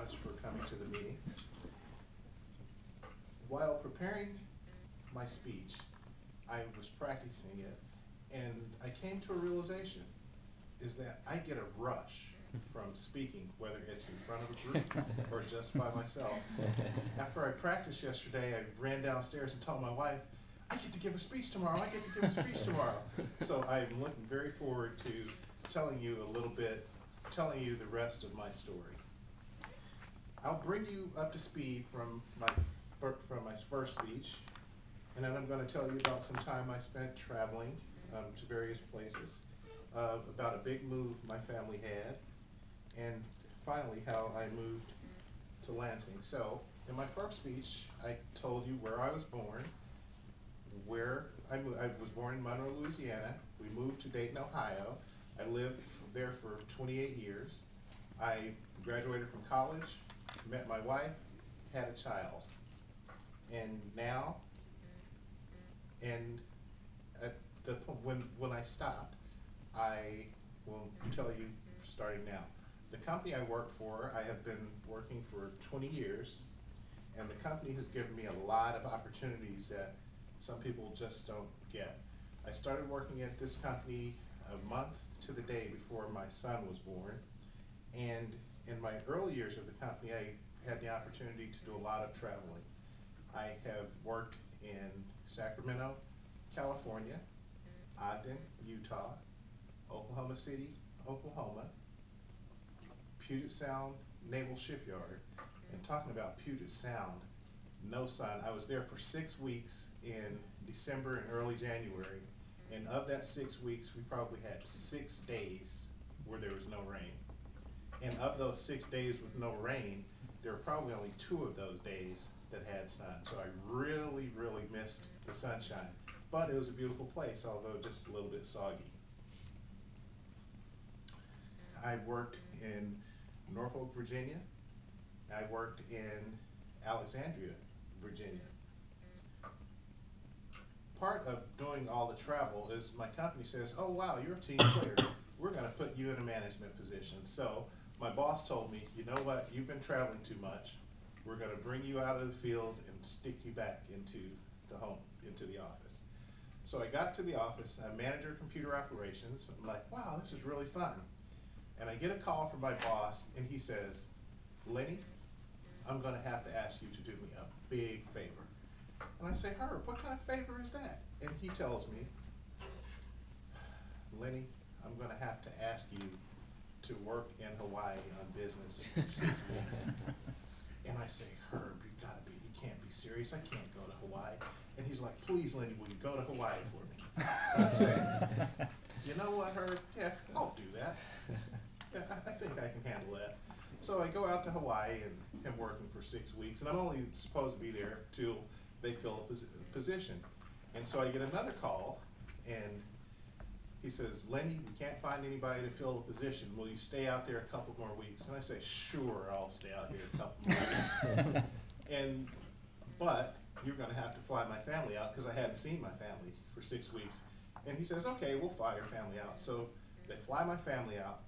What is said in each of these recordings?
much for coming to the meeting. While preparing my speech, I was practicing it, and I came to a realization, is that I get a rush from speaking, whether it's in front of a group or just by myself. After I practiced yesterday, I ran downstairs and told my wife, I get to give a speech tomorrow, I get to give a speech tomorrow. So I'm looking very forward to telling you a little bit, telling you the rest of my story. I'll bring you up to speed from my first speech, and then I'm going to tell you about some time I spent traveling to various places, about a big move my family had, and finally how I moved to Lansing. So in my first speech, I told you where I was born, where I moved. I was born in Monroe, Louisiana. We moved to Dayton, Ohio. I lived there for 28 years. I graduated from college, met my wife, had a child. And now, and at the point when I stopped, I will tell you starting now. The company I work for, I have been working for 20 years, and the company has given me a lot of opportunities that some people just don't get. I started working at this company a month to the day before my son was born, and in my early years of the company, I had the opportunity to do a lot of traveling. I have worked in Sacramento, California, Ogden, Utah, Oklahoma City, Oklahoma, Puget Sound Naval Shipyard. And talking about Puget Sound, no sun. I was there for 6 weeks in December and early January, and of that 6 weeks, we probably had 6 days where there was no rain. And of those 6 days with no rain, there were probably only 2 of those days that had sun. So I really, really missed the sunshine. But it was a beautiful place, although just a little bit soggy. I worked in Norfolk, Virginia. I worked in Alexandria, Virginia. Part of doing all the travel is my company says, oh wow, you're a team player. We're gonna put you in a management position. So my boss told me, you know what, you've been traveling too much. We're gonna bring you out of the field and stick you back into the home, into the office. So I got to the office, I'm manager of computer operations. I'm like, wow, this is really fun. And I get a call from my boss, and he says, Lenny, I'm gonna have to ask you to do me a big favor. And I say, Herb, what kind of favor is that? And he tells me, Lenny, I'm gonna have to ask you to work in Hawaii on business for 6 weeks. And I say, Herb, you can't be serious, I can't go to Hawaii. And he's like, please, Lenny, will you go to Hawaii for me? And I say, you know what, Herb, yeah, I'll do that. Yeah, I think I can handle that. So I go out to Hawaii and am working for 6 weeks, and I'm only supposed to be there till they fill a position. And so I get another call, and he says, Lenny, we can't find anybody to fill the position. Will you stay out there a couple more weeks? And I say, sure, I'll stay out here a couple more weeks. But you're gonna have to fly my family out, because I hadn't seen my family for 6 weeks. And he says, okay, we'll fly your family out. So they fly my family out,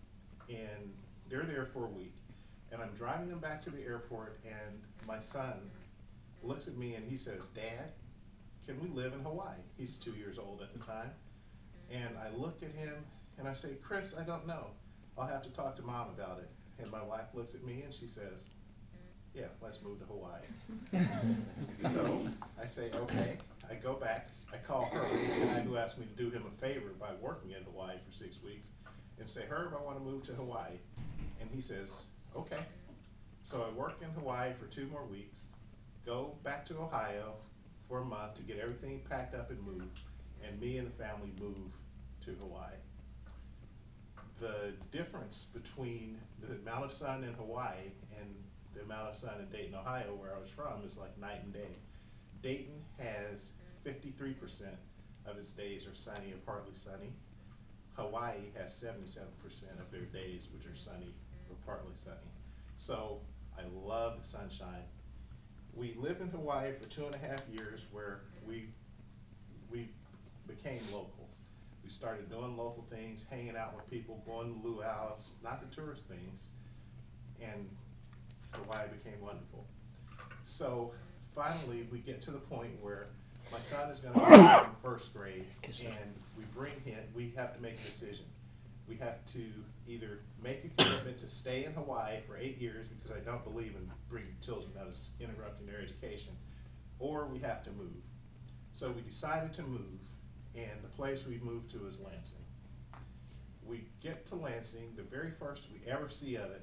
and they're there for a week. And I'm driving them back to the airport, and my son looks at me and he says, Dad, can we live in Hawaii? He's 2 years old at the time. And I look at him and I say, Chris, I don't know. I'll have to talk to Mom about it. And my wife looks at me and she says, yeah, let's move to Hawaii. So I say, okay. I go back, I call Herb, the guy who asked me to do him a favor by working in Hawaii for 6 weeks, and say, Herb, I want to move to Hawaii. And he says, okay. So I work in Hawaii for 2 more weeks, go back to Ohio for a month to get everything packed up and moved, and me and the family move to Hawaii. The difference between the amount of sun in Hawaii and the amount of sun in Dayton, Ohio, where I was from, is like night and day. Dayton has 53% of its days are sunny or partly sunny. Hawaii has 77% of their days which are sunny or partly sunny. So I love the sunshine. We lived in Hawaii for 2.5 years, where we became locals. We started doing local things, hanging out with people, going to luau's, not the tourist things. And for why it became wonderful. So finally, we get to the point where my son is going to be in first grade, and we have to make a decision. We have to either make a commitment to stay in Hawaii for 8 years, because I don't believe in bringing children out as interrupting their education, or we have to move. So we decided to move, and the place we moved to is Lansing. We get to Lansing, the very first we ever see of it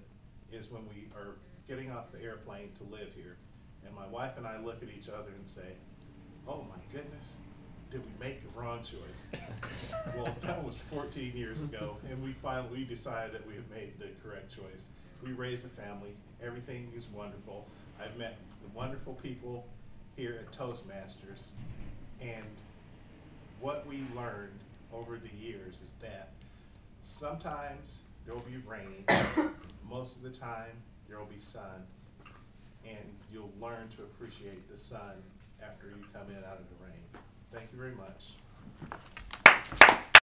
is when we are getting off the airplane to live here. And my wife and I look at each other and say, oh my goodness, did we make the wrong choice? Well, that was 14 years ago, and we decided that we had made the correct choice. We raised a family, everything is wonderful. I've met the wonderful people here at Toastmasters, and what we learned over the years is that sometimes there will be rain, most of the time there will be sun, and you'll learn to appreciate the sun after you come in out of the rain. Thank you very much.